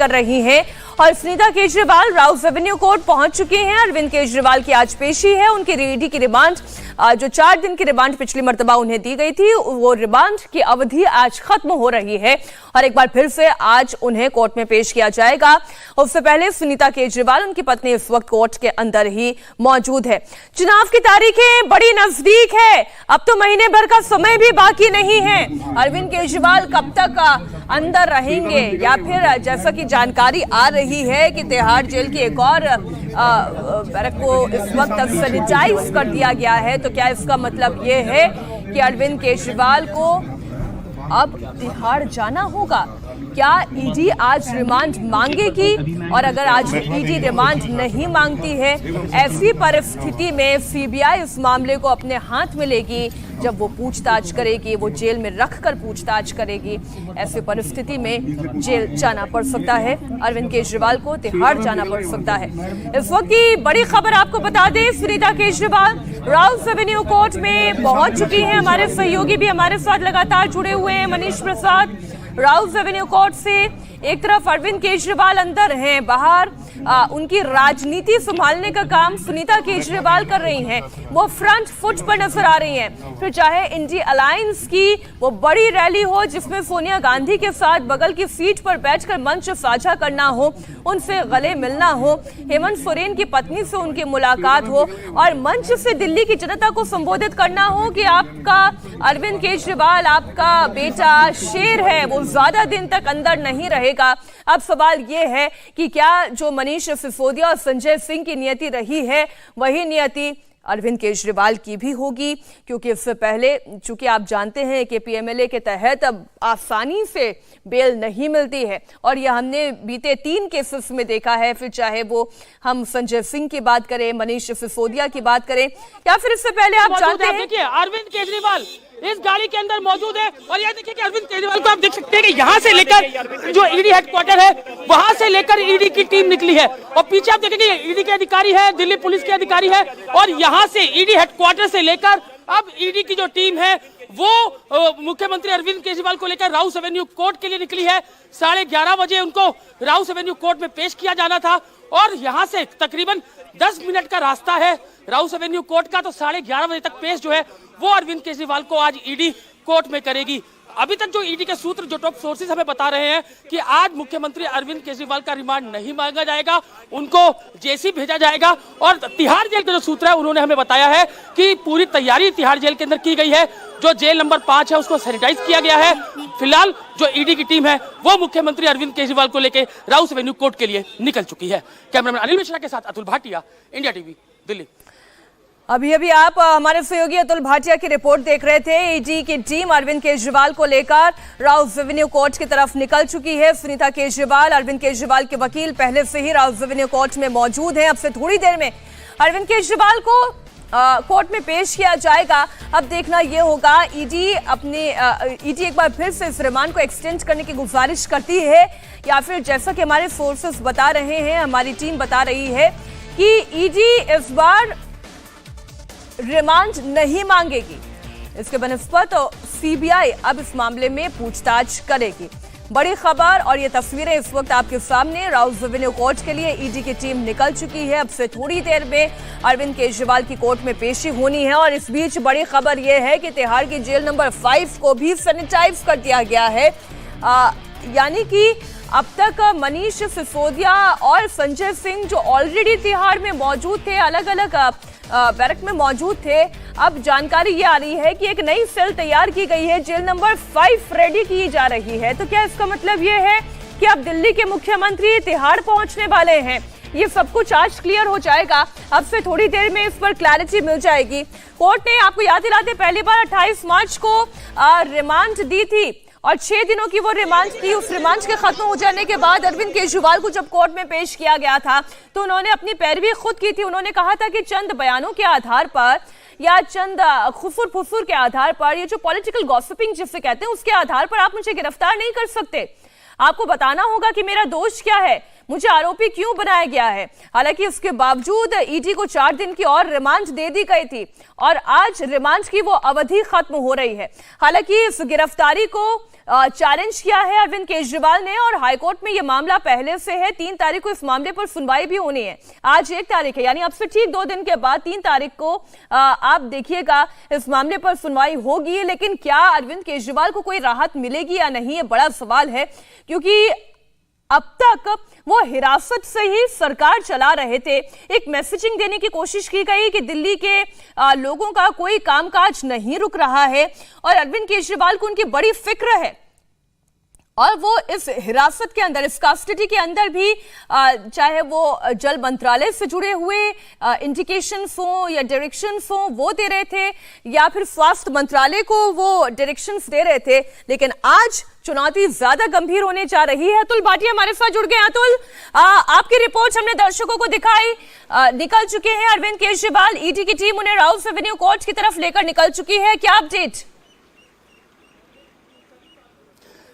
कर रही हैं और Sunita Kejriwal Rouse Avenue court पहुंच चुके हैं। अरविंद केजरीवाल की आज पेशी है। उनकी ईडी की रिमांड, जो 4 दिन की रिमांड पिछली मर्तबा उन्हें दी गई थी, वो रिमांड की अवधि आज खत्म हो रही है और एक बार फिर से आज उन्हें कोर्ट में पेश किया जाएगा। उससे पहले सुनीता केजरीवाल, उनकी पत्नी, इस वक्त कोर्ट के अंदर ही मौजूद है। चुनाव की तारीखें बड़ी नजदीक है, अब तो महीने भर का समय भी बाकी नहीं है। अरविंद केजरीवाल कब तक अंदर रहेंगे, या फिर जैसा कि जानकारी आ रही है कि तिहाड़ जेल की एक और बैरक को इस वक्त सैनिटाइज कर दिया गया है, तो क्या इसका मतलब ये है कि अरविंद केजरीवाल को अब तिहाड़ जाना होगा? क्या ईडी आज रिमांड मांगेगी? और अगर आज ईडी रिमांड नहीं मांगती है, ऐसी परिस्थिति में सीबीआई इस मामले को अपने हाथ में लेगी जब वो पूछताछ करेगी, वो जेल में रखकर पूछताछ करेगी। ऐसी परिस्थिति में जेल जाना पड़ सकता है, अरविंद केजरीवाल को तिहाड़ जाना पड़ सकता है। इस वक्त की बड़ी खबर आपको बता दें, Sunita Kejriwal Rouse Avenue court में पहुंच चुकी हैं। हमारे सहयोगी भी हमारे साथ लगातार जुड़े हुए हैं, Manish Prasad. Rouse Avenue court से एक तरफ अरविंद केजरीवाल अंदर हैं, बाहर उनकी राजनीति संभालने का काम सुनीता केजरीवाल कर रही हैं। वो फ्रंट फुट पर नजर आ रही हैं। फिर चाहे इंडिया अलायंस की वो बड़ी रैली हो जिसमें सोनिया गांधी के साथ बगल की सीट पर बैठकर मंच साझा करना हो, उनसे गले मिलना हो, हेमंत सोरेन की पत्नी से उनकी मुलाकात हो और मंच से दिल्ली की जनता को संबोधित करना हो कि आपका अरविंद केजरीवाल, आपका बेटा शेर है, वो ज्यादा दिन तक अंदर नहीं रहेगा। अब सवाल ये है कि क्या जो मनीष सिसोदिया और संजय सिंह की नियति रही है, वही नियति अरविंद केजरीवाल की भी होगी? क्योंकि इससे पहले, चूंकि आप जानते हैं कि पीएमएलए के तहत अब आसानी से बेल नहीं मिलती है और यह हमने बीते 3 केसेस में देखा है। फिर चाहे वो हम संजय सिंह की बात करें, मनीष सिसोदिया की बात करें, या फिर इससे पहले आप जानते हैं, देखिए अरविंद केजरीवाल इस गाड़ी के अंदर मौजूद है और यह देखिए कि अरविंद केजरीवाल को आप देख सकते हैं कि यहाँ से लेकर जो ईडी हेडक्वार्टर है वहां से लेकर ईडी की टीम निकली है और पीछे आप देखेंगे ईडी के अधिकारी है, दिल्ली पुलिस के अधिकारी है और यहाँ से ईडी हेडक्वार्टर से लेकर अब ईडी की जो टीम है वो मुख्यमंत्री अरविंद केजरीवाल को लेकर राउस एवेन्यू कोर्ट के लिए निकली है। 11:30 बजे उनको राउस एवेन्यू कोर्ट में पेश किया जाना था और यहाँ से तकरीबन 10 मिनट का रास्ता है राउस एवेन्यू कोर्ट का, तो 11:30 बजे तक पेश जो है वो अरविंद केजरीवाल को आज ईडी कोर्ट में करेगी। अभी तक जो ईडी के सूत्र, जो टॉप सोर्सेज हमें बता रहे हैं कि आज मुख्यमंत्री अरविंद केजरीवाल का रिमांड नहीं मांगा जाएगा, उनको जेसी भेजा जाएगा और तिहाड़ जेल के जो सूत्र है उन्होंने हमें बताया है कि पूरी तैयारी तिहाड़ जेल के अंदर की गई है। जो जेल नंबर 5 है उसको सैनिटाइज किया गया है। फिलहाल जो ईडी की टीम है वो मुख्यमंत्री अरविंद केजरीवाल को लेकर राउस एवेन्यू कोर्ट के लिए निकल चुकी है। कैमरामैन अनिल मिश्रा के साथ अतुल भाटिया, इंडिया टीवी, दिल्ली। अभी आप हमारे सहयोगी अतुल भाटिया की रिपोर्ट देख रहे थे। ईडी की टीम अरविंद केजरीवाल को लेकर राउस एवेन्यू कोर्ट की तरफ निकल चुकी है। सुनीता केजरीवाल, अरविंद केजरीवाल के वकील, पहले से ही राउस एवेन्यू कोर्ट में मौजूद हैं। अब से थोड़ी देर में अरविंद केजरीवाल को कोर्ट में पेश किया जाएगा। अब देखना यह होगा, ईडी एक बार फिर से इस रिमांड को एक्सटेंड करने की गुजारिश करती है या फिर जैसा कि हमारे सोर्सेस बता रहे हैं, हमारी टीम बता रही है कि ईडी इस बार रिमांड नहीं मांगेगी। इसके बनस्पत सीबीआई अब इस मामले में पूछताछ करेगी। बड़ी खबर और ये तस्वीरें इस वक्त आपके सामने। राउस एवेन्यू कोर्ट के लिए ईडी की टीम निकल चुकी है। अब से थोड़ी देर में अरविंद केजरीवाल की कोर्ट में पेशी होनी है और इस बीच बड़ी खबर यह है कि तिहाड़ की जेल नंबर 5 को भी सैनिटाइज कर दिया गया है। यानी कि अब तक मनीष सिसोदिया और संजय सिंह जो ऑलरेडी तिहाड़ में मौजूद थे, अलग अलग बैरक में मौजूद थे, अब जानकारी ये आ रही है कि एक नई सेल तैयार की गई है, जेल नंबर 5 रेडी की जा रही है। तो क्या इसका मतलब ये है कि अब दिल्ली के मुख्यमंत्री तिहाड़ पहुंचने वाले हैं? ये सब कुछ आज क्लियर हो जाएगा। अब से थोड़ी देर में इस पर क्लैरिटी मिल जाएगी। कोर्ट ने, आपको याद दिलाते, पहली बार 28 मार्च को रिमांड दी थी और 6 दिनों की वो रिमांड थी। उस रिमांड के खत्म हो जाने के बाद अरविंद केजरीवाल को जब कोर्ट में पेश किया गया था तो उन्होंने अपनी पैरवी खुद की थी। उन्होंने कहा था कि चंद बयानों के आधार पर या चंद खुसुर फुसुर के आधार पर, ये जो पॉलिटिकल गॉसिपिंग जिसे कहते हैं, उसके आधार पर आप मुझे गिरफ्तार नहीं कर सकते। आपको बताना होगा कि मेरा दोष क्या है, मुझे आरोपी क्यों बनाया गया है। हालांकि उसके बावजूद ईडी को 4 दिन की और रिमांड दे दी गई थी और आज रिमांड की वो अवधि खत्म हो रही है। हालांकि इस गिरफ्तारी को चैलेंज किया है अरविंद केजरीवाल ने और हाईकोर्ट में यह मामला पहले से है। 3 तारीख को इस मामले पर सुनवाई भी होनी है। आज 1 तारीख है, यानी अब से ठीक 2 दिन के बाद 3 तारीख को आप देखिएगा इस मामले पर सुनवाई होगी। लेकिन क्या अरविंद केजरीवाल को कोई राहत मिलेगी या नहीं, ये बड़ा सवाल है, क्योंकि अब तक वो हिरासत से ही सरकार चला रहे थे। एक मैसेजिंग देने की कोशिश की गई कि दिल्ली के लोगों का कोई कामकाज नहीं रुक रहा है और अरविंद केजरीवाल को उनकी बड़ी फिक्र है और वो इस हिरासत के अंदर, इस कस्टडी के अंदर भी चाहे वो जल मंत्रालय से जुड़े हुए इंडिकेशंस हो या डायरेक्शंस हो वो दे रहे थे या फिर स्वास्थ्य मंत्रालय को वो डायरेक्शंस दे रहे थे। लेकिन आज चुनौती ज्यादा गंभीर होने जा रही है। अतुल भाटिया हमारे साथ जुड़ गए। अतुल, आपकी रिपोर्ट हमने दर्शकों को दिखाई, निकल चुके हैं अरविंद केजरीवाल, ईडी की टीम उन्हें राउस एवेन्यू कोर्ट की तरफ लेकर निकल चुकी है, क्या अपडेट?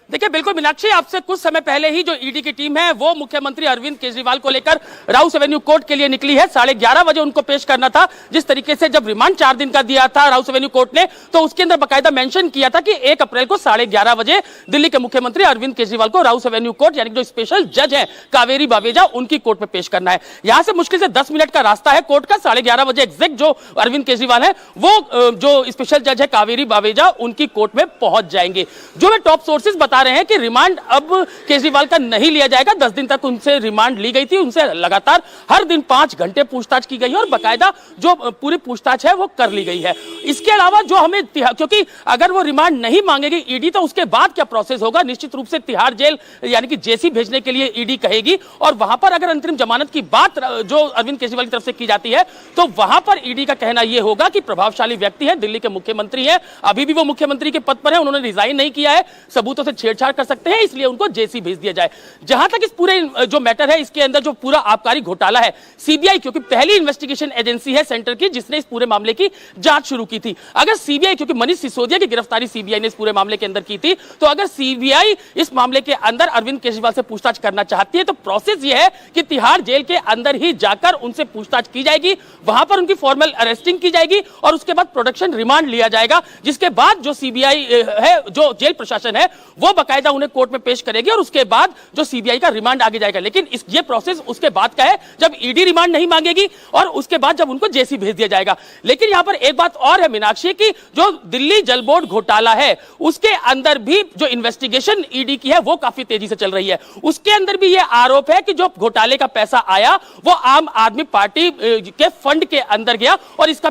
देखिए बिल्कुल मीनाक्षी, आपसे कुछ समय पहले ही जो ईडी की टीम है वो मुख्यमंत्री अरविंद केजरीवाल को लेकर राउस एवेन्यू कोर्ट के लिए निकली है। 11:30 बजे उनको पेश करना था। जिस तरीके से जब रिमांड 4 दिन का दिया था राउस एवेन्यू कोर्ट ने, तो उसके अंदर बाकायदा मेंशन किया था कि 1 अप्रैल को 11:30 बजे दिल्ली के मुख्यमंत्री अरविंद केजरीवाल को राउस एवेन्यू कोर्ट यानी जो स्पेशल जज है कावेरी बावेजा उनकी कोर्ट में पेश करना है। यहां से मुश्किल से 10 मिनट का रास्ता है कोर्ट का। 11:30 बजे एग्जैक्ट जो अरविंद केजरीवाल है वो जो स्पेशल जज है कावेरी बावेजा उनकी कोर्ट में पहुंच जाएंगे। जो है टॉप सोर्सेज बता रहे हैं कि रिमांड अब केजरीवाल का नहीं लिया जाएगा। 10 दिन तक उनसे रिमांड ली गई थी, उनसे लगातार हर दिन 5 घंटे पूछताछ की गई है और बाकायदा जो पूरी पूछताछ है वो कर ली गई है। इसके अलावा जो हमें, क्योंकि अगर वो रिमांड नहीं मांगेगी ईडी तो उसके बाद क्या प्रोसेस होगा, निश्चित रूप से तिहाड़ जेल यानी कि जेसी भेजने के लिए ईडी कहेगी और वहां पर अगर अंतरिम जमानत की बात जो अरविंद केजरीवाल की तरफ से की जाती है तो वहां पर ईडी का कहना यह होगा कि प्रभावशाली व्यक्ति है, दिल्ली के मुख्यमंत्री है, अभी भी वो मुख्यमंत्री के पद पर है, उन्होंने रिजाइन नहीं किया है, सबूतों से छेड़छाड़ कर सकते हैं, इसलिए उनको जेसी भेज दिया जाए। जहां तक इस पूरे जो मैटर है इसके अंदर जो पूरा आबकारी घोटाला है, सीबीआई क्योंकि पहली इन्वेस्टिगेशन एजेंसी है सेंटर की जिसने इस पूरे मामले की जांच शुरू की थी। अगर सीबीआई, क्योंकि मनीष सिसोदिया की गिरफ्तारी सीबीआई ने इस पूरे मामले के अंदर की थी, तो अगर सीबीआई इस मामले के अंदर अरविंद केजरीवाल से पूछताछ करना चाहती है तो प्रोसेस यह है कि तिहाड़ जेल के अंदर ही जाकर उनसे पूछताछ की जाएगी, वहां पर उनकी फॉर्मल अरेस्टिंग की जाएगी और उसके बाद प्रोडक्शन रिमांड लिया जाएगा, जिसके बाद जो सीबीआई है, जो जेल प्रशासन है, वो बाकायदा उन्हें कोर्ट में पेश करेगी और उसके बाद जो सीबीआई का रिमांड आगे जाएगा। लेकिन ये प्रोसेस उसके बाद का है जब ईडी रिमांड नहीं मांगेगी और उसके बाद जब उनको जेसी भेज दिया जाएगा। लेकिन यहां पर एक बात और है मीनाक्षी की जो दिल्ली जल बोर्ड घोटाला है उसके अंदर भी जो इन्वेस्टिगेशन ईडी की है वो काफी तेजी से चल रही है। उसके अंदर भी यह आरोप है कि जो घोटाले का पैसा आया वो आम आदमी पार्टी के फंड के अंदर गया और इस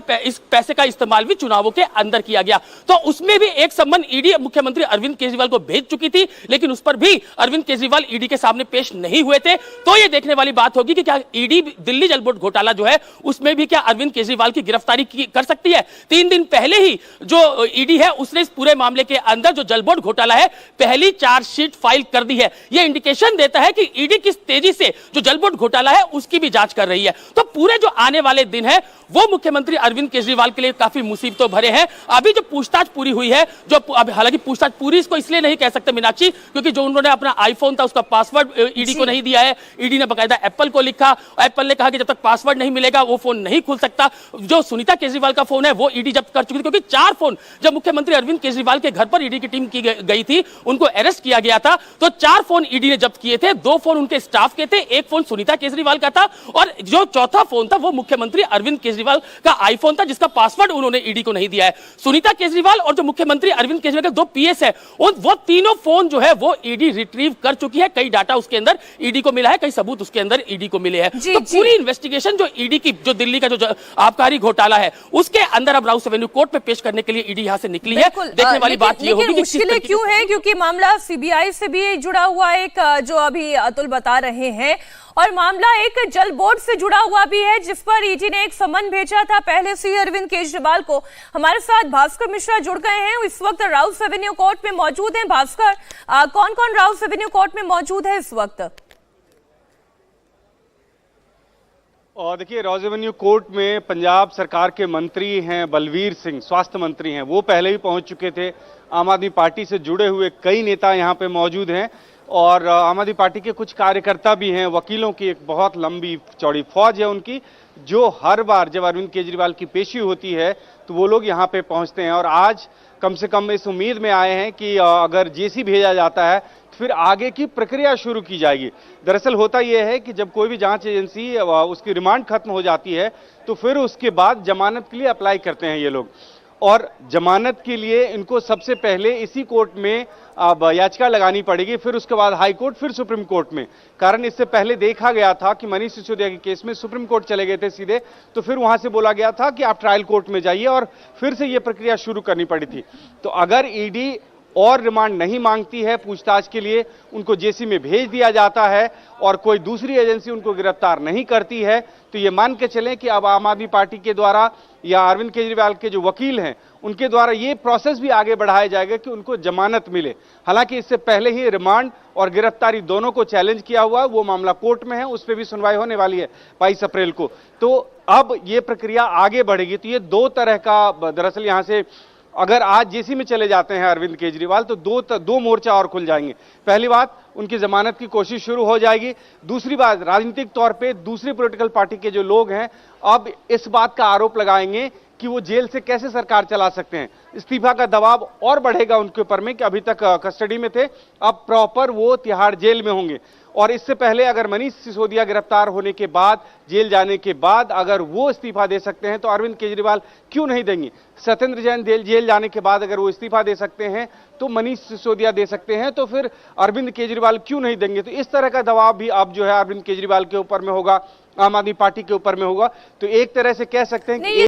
पैसे का इस्तेमाल भी चुनावों के अंदर किया गया। तो उसमें भी एक सम्मन ईडी मुख्यमंत्री अरविंद केजरीवाल को भेज चुकी थी, लेकिन उस पर भी अरविंद केजरीवाल ईडी के सामने पेश नहीं हुए थे। तो यह देखने वाली बात होगी कि क्या ईडी दिल्ली जल बोर्ड घोटाला जो है उसमें भी क्या अरविंद केजरीवाल की गिरफ्तारी कर सकती है। 3 दिन पहले ही जो ईडी है उसने इस पूरे मामले के अंदर जो जल बोर्ड घोटाला है पहली चार्जशीट फाइल कर दी है। यह इंडिकेशन देता है कि ईडी किस तेजी से जो जल बोर्ड घोटाला है उसकी भी जांच कर रही है। तो पूरे जो आने वाले दिन है वो मुख्यमंत्री अरविंद केजरीवाल के लिए काफी मुसीबतों भरे हैं। अभी जो पूछताछ पूरी हुई है, जो हालांकि पूछताछ पूरी इसको इसलिए नहीं कह सकते मीनाक्षी क्योंकि जो उन्होंने अपना आईफोन था उसका पासवर्ड ईडी को नहीं दिया है। ईडी ने बाकायदा एप्पल को लिखा, एप्पल ने कहा कि जब तक पासवर्ड नहीं मिलेगा वो फोन नहीं खुल सकता। जो सुनीता केजरीवाल का फोन है वो ईडी जब्त कर चुकी थी क्योंकि 4 फोन जब मुख्यमंत्री अरविंद केजरीवाल के घर पर ईडी की टीम की गई थी, उनको अरेस्ट किया गया था, तो 4 फोन ईडी ने जब्त किए थे। 2 फोन उनके स्टाफ के थे, 1 फोन सुनीता केजरीवाल का था और जो चौथा फोन था वो मुख्यमंत्री अरविंद केजरीवाल का आईफोन था जिसका पासवर्ड उन्होंने ईडी को नहीं दिया है। सुनीता केजरीवाल और जो मुख्यमंत्री अरविंद केजरीवाल के 2 पीएस है वो तीनों फोन जो है वो ईडी रिट्रीव कर चुकी है। कई डाटा उसके अंदर ईडी को मिला है, कई सबूत उसके अंदर ईडी को मिले हैं। तो पूरी इन्वेस्टिगेशन जो ईडी की जो दिल्ली का जो आबकारी घोटाला है उसके अंदर अब राउस एवेन्यू कोर्ट में पेश करने के लिए ईडी यहां से निकली है। देखने वाली बात यह होगी कि मुश्किलें क्यों है, क्योंकि मामला सीबीआई से भी जुड़ा हुआ एक जो अभी अतुल बता रहे हैं और मामला एक जल बोर्ड से जुड़ा हुआ भी है जिस पर ईडी ने एक समन भेजा था पहले से ही अरविंद केजरीवाल को। हमारे साथ भास्कर मिश्रा जुड़ गए हैं, इस वक्त राउस एवेन्यू कोर्ट में मौजूद हैं। भास्कर, कौन कौन राउस एवेन्यू कोर्ट में मौजूद है इस वक्त? और देखिए राउस एवेन्यू कोर्ट में पंजाब सरकार के मंत्री हैं बलवीर सिंह, स्वास्थ्य मंत्री हैं, वो पहले ही पहुंच चुके थे। आम आदमी पार्टी से जुड़े हुए कई नेता यहाँ पे मौजूद हैं। और आम आदमी पार्टी के कुछ कार्यकर्ता भी हैं, वकीलों की एक बहुत लंबी चौड़ी फौज है उनकी, जो हर बार जब अरविंद केजरीवाल की पेशी होती है तो वो लोग यहाँ पे पहुंचते हैं। और आज कम से कम इस उम्मीद में आए हैं कि अगर जेसी भेजा जाता है तो फिर आगे की प्रक्रिया शुरू की जाएगी। दरअसल होता यह है कि जब कोई भी जांच एजेंसी उसकी रिमांड खत्म हो जाती है तो फिर उसके बाद जमानत के लिए अप्लाई करते हैं ये लोग, और जमानत के लिए इनको सबसे पहले इसी कोर्ट में अब याचिका लगानी पड़ेगी, फिर उसके बाद हाई कोर्ट, फिर सुप्रीम कोर्ट में। कारण इससे पहले देखा गया था कि मनीष सिसोदिया के केस में सुप्रीम कोर्ट चले गए थे सीधे, तो फिर वहां से बोला गया था कि आप ट्रायल कोर्ट में जाइए और फिर से यह प्रक्रिया शुरू करनी पड़ी थी। तो अगर ईडी और रिमांड नहीं मांगती है, पूछताछ के लिए उनको जेसी में भेज दिया जाता है और कोई दूसरी एजेंसी उनको गिरफ्तार नहीं करती है, तो ये मान के चलें कि अब आम आदमी पार्टी के द्वारा या अरविंद केजरीवाल के जो वकील हैं उनके द्वारा ये प्रोसेस भी आगे बढ़ाया जाएगा कि उनको जमानत मिले। हालांकि इससे पहले ही रिमांड और गिरफ्तारी दोनों को चैलेंज किया हुआ, वो मामला कोर्ट में है, उस पर भी सुनवाई होने वाली है 22 अप्रैल को। तो अब ये प्रक्रिया आगे बढ़ेगी। तो ये दो तरह का, दरअसल यहां से अगर आज जेसी में चले जाते हैं अरविंद केजरीवाल तो दो मोर्चा और खुल जाएंगे। पहली बात, उनकी जमानत की कोशिश शुरू हो जाएगी। दूसरी बात, राजनीतिक तौर पे दूसरी पॉलिटिकल पार्टी के जो लोग हैं अब इस बात का आरोप लगाएंगे कि वो जेल से कैसे सरकार चला सकते हैं। इस्तीफा का दबाव और बढ़ेगा उनके ऊपर में कि अभी तक कस्टडी में थे, अब प्रॉपर वो तिहाड़ जेल में होंगे। और इससे पहले अगर मनीष सिसोदिया गिरफ्तार होने के बाद, जेल जाने के बाद अगर वो इस्तीफा दे सकते हैं तो अरविंद केजरीवाल क्यों नहीं देंगे। सत्येंद्र जैन जेल जाने के बाद अगर वो इस्तीफा दे सकते हैं तो मनीष सिसोदिया दे सकते हैं, तो फिर अरविंद केजरीवाल क्यों नहीं देंगे। तो इस तरह का दबाव भी अब जो है अरविंद केजरीवाल के ऊपर में होगा, आम आदमी पार्टी के ऊपर में होगा। तो एक तरह से कह सकते हैं कि